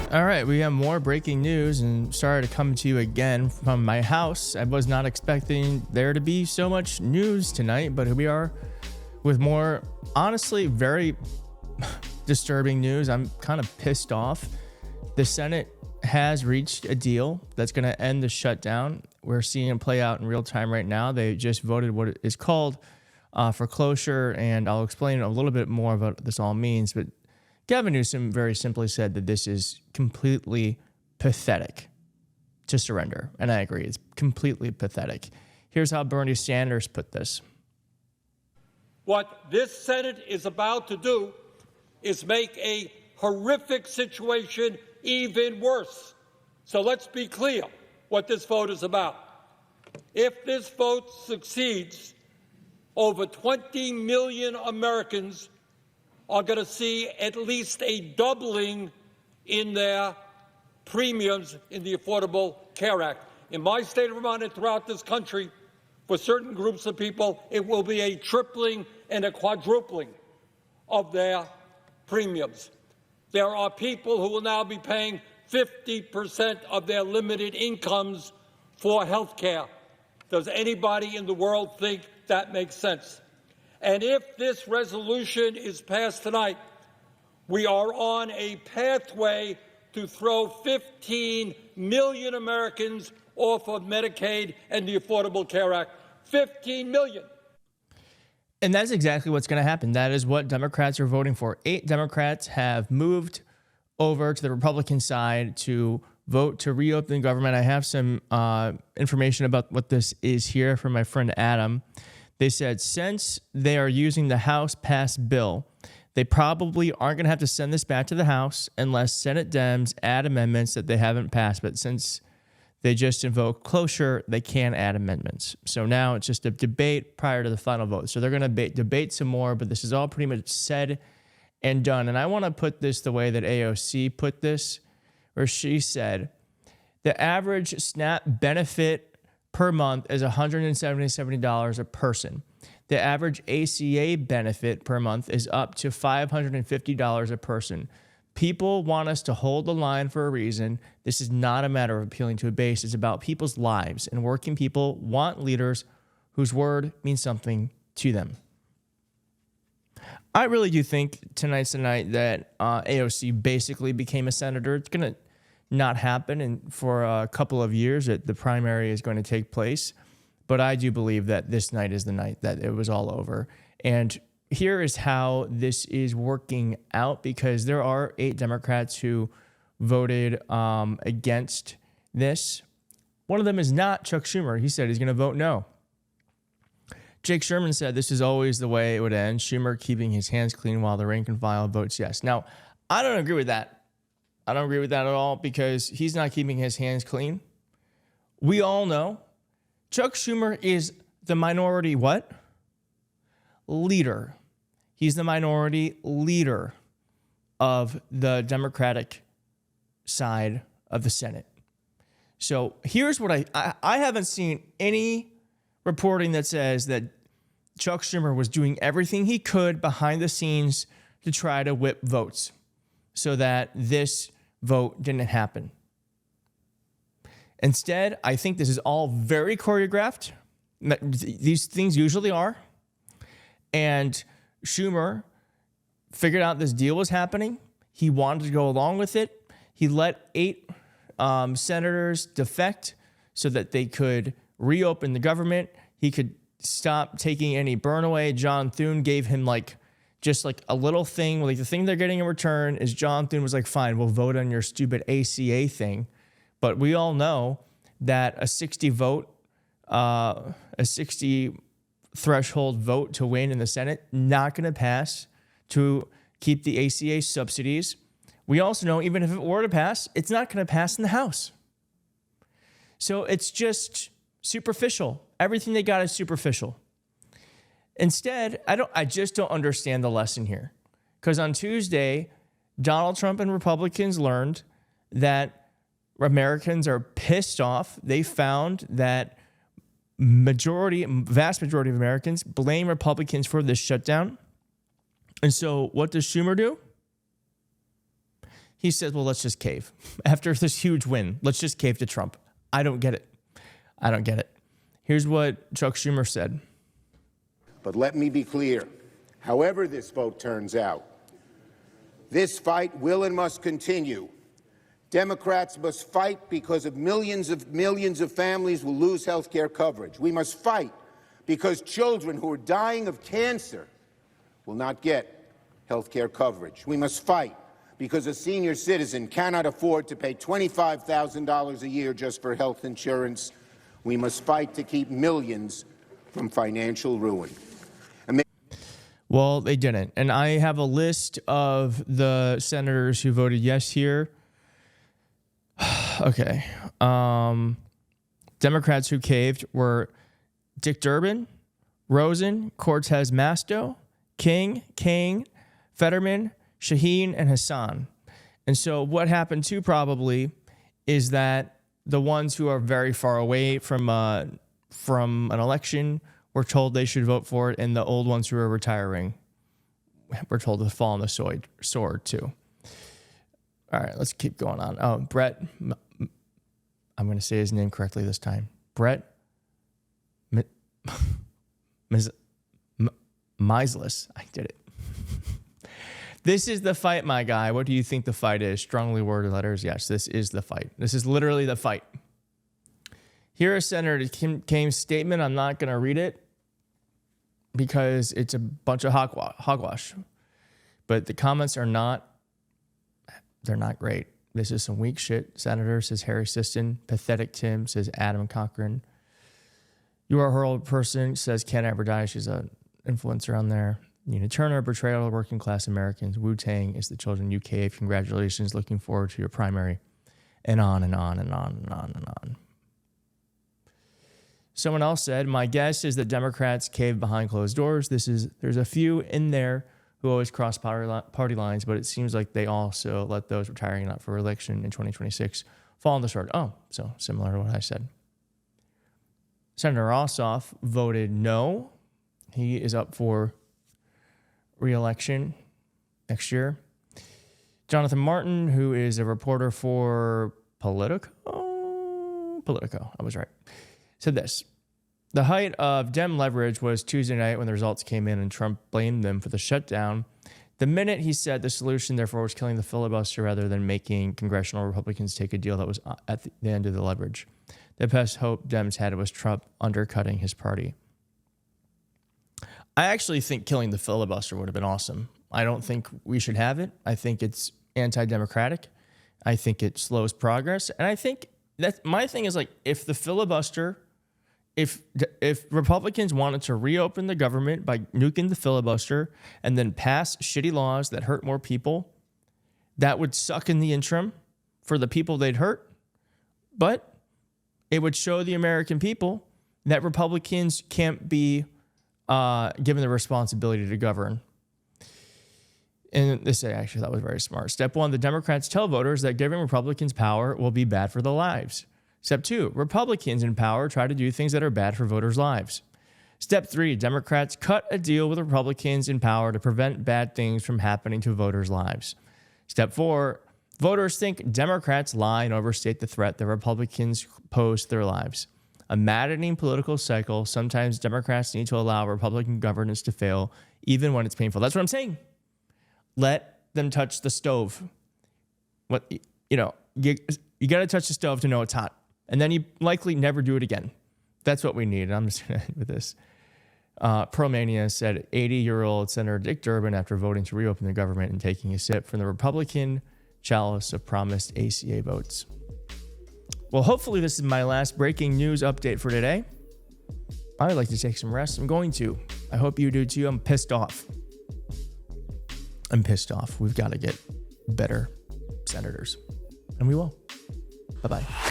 All right, we have more breaking news, and sorry to come to you again from my house. I was not expecting there to be so much news tonight, but here we are with more, honestly, very disturbing news. I'm kind of pissed off. The Senate has reached a deal that's going to end the shutdown. We're seeing it play out in real time right now. They just voted what is called for cloture, and I'll explain a little bit more about what this all means, but Gavin Newsom very simply said that this is completely pathetic to surrender. And I agree, it's completely pathetic. Here's how Bernie Sanders put this. What this Senate is about to do is make a horrific situation even worse. So let's be clear what this vote is about. If this vote succeeds, over 20 million Americans are going to see at least a doubling in their premiums in the Affordable Care Act. In my state of Vermont and throughout this country, for certain groups of people, it will be a tripling and a quadrupling of their premiums. There are people who will now be paying 50% of their limited incomes for health care. Does anybody in the world think that makes sense? And if this resolution is passed tonight, we are on a pathway to throw 15 million Americans off of Medicaid and the Affordable Care Act. 15 million. And that's exactly what's going to happen. That is what Democrats are voting for. 8 Democrats have moved over to the Republican side to vote to reopen the government. I have some information about what this is here from my friend Adam. They said since they are using the House-passed bill, they probably aren't going to have to send this back to the House unless Senate Dems add amendments that they haven't passed. But since they just invoke cloture, they can add amendments. So now it's just a debate prior to the final vote. So they're going to debate some more, but this is all pretty much said and done. And I want to put this the way that AOC put this, where she said, the average SNAP benefit per month is $170 a person. The average ACA benefit per month is up to $550 a person. People want us to hold the line for a reason. This is not a matter of appealing to a base. It's about people's lives, and working people want leaders whose word means something to them. I really do think tonight's the night that AOC basically became a senator. It's going to not happen, and for a couple of years that the primary is going to take place. But I do believe that this night is the night that it was all over. And here is how this is working out, because there are 8 Democrats who voted against this. One of them is not Chuck Schumer. He said he's going to vote no. Jake Sherman said this is always the way it would end. Schumer keeping his hands clean while the rank and file votes yes. Now, I don't agree with that. I don't agree with that at all, because he's not keeping his hands clean. We all know Chuck Schumer is the minority what? Leader. He's the minority leader of the Democratic side of the Senate. So here's what I haven't seen any reporting that says that Chuck Schumer was doing everything he could behind the scenes to try to whip votes so that this vote didn't happen. Instead, I think this is all very choreographed. These things usually are. And Schumer figured out this deal was happening. He wanted to go along with it. He let 8 senators defect so that they could reopen the government. He could stop taking any burn away. John Thune gave him just a little thing. Like the thing they're getting in return is John Thune was like, fine, we'll vote on your stupid ACA thing. But we all know that a 60 threshold vote to win in the Senate, not going to pass to keep the ACA subsidies. We also know even if it were to pass, it's not going to pass in the House. So it's just superficial. Everything they got is superficial. Instead, I just don't understand the lesson here. Because on Tuesday, Donald Trump and Republicans learned that Americans are pissed off. They found that vast majority of Americans blame Republicans for this shutdown. And so what does Schumer do? he says, well, let's just cave. After this huge win, let's just cave to Trump. I don't get it. I don't get it. Here's what Chuck Schumer said. But let me be clear. However this vote turns out, this fight will and must continue. Democrats must fight because of millions of families will lose health care coverage. We must fight because children who are dying of cancer will not get health care coverage. We must fight because a senior citizen cannot afford to pay $25,000 a year just for health insurance. We must fight to keep millions from financial ruin. Well, they didn't. And I have a list of the senators who voted yes here. Okay. Democrats who caved were Dick Durbin, Rosen, Cortez Masto, King, Kane, Fetterman, Shaheen, and Hassan. And so what happened too probably is that the ones who are very far away from an election were told they should vote for it, and the old ones who are retiring were told to fall on the sword too. All right, let's keep going on. Oh, Brett, I'm going to say his name correctly this time. Brett Misless. I did it. This is the fight, my guy. What do you think the fight is? Strongly worded letters. Yes, this is the fight. This is literally the fight. Here is Senator Kim Kane's statement. I'm not going to read it because it's a bunch of hogwash. But the comments are not, they're not great. This is some weak shit. Senator, says Harry Sisson. Pathetic Tim, says Adam Cochran. You are a horrible person, says Can't Ever Die. She's an influencer on there. Nina Turner, betrayal of working class Americans. Wu-Tang is the children you cave. Congratulations. Looking forward to your primary. And on and on and on and on and on. Someone else said, my guess is that Democrats cave behind closed doors. There's a few in there who always cross party lines, but it seems like they also let those retiring not for re-election in 2026 fall on the sword. Oh, so similar to what I said. Senator Ossoff voted no. He is up for re-election next year. Jonathan Martin, who is a reporter for Politico, I was right, said this. The height of Dem leverage was Tuesday night when the results came in and Trump blamed them for the shutdown. The minute he said the solution, therefore, was killing the filibuster rather than making congressional Republicans take a deal that was at the end of the leverage. The best hope Dems had was Trump undercutting his party. I actually think killing the filibuster would have been awesome. I don't think we should have it. I think it's anti-democratic. I think it slows progress. And I think that my thing is like, if the filibuster, if Republicans wanted to reopen the government by nuking the filibuster and then pass shitty laws that hurt more people, that would suck in the interim for the people they'd hurt. But it would show the American people that Republicans can't be given the responsibility to govern. And this actually that was very smart. Step 1, the Democrats tell voters that giving Republicans power will be bad for their lives. Step 2, Republicans in power try to do things that are bad for voters' lives. Step 3, Democrats cut a deal with Republicans in power to prevent bad things from happening to voters' lives. Step 4, voters think Democrats lie and overstate the threat that Republicans pose to their lives. A maddening political cycle. Sometimes Democrats need to allow Republican governance to fail, even when it's painful. That's what I'm saying. Let them touch the stove. You got to touch the stove to know it's hot. And then you likely never do it again. That's what we need. I'm just going to end with this. Promania said 80-year-old Senator Dick Durbin, after voting to reopen the government and taking a sip from the Republican chalice of promised ACA votes. Well, hopefully this is my last breaking news update for today. I would like to take some rest. I'm going to. I hope you do too. I'm pissed off. We've got to get better senators. And we will. Bye-bye.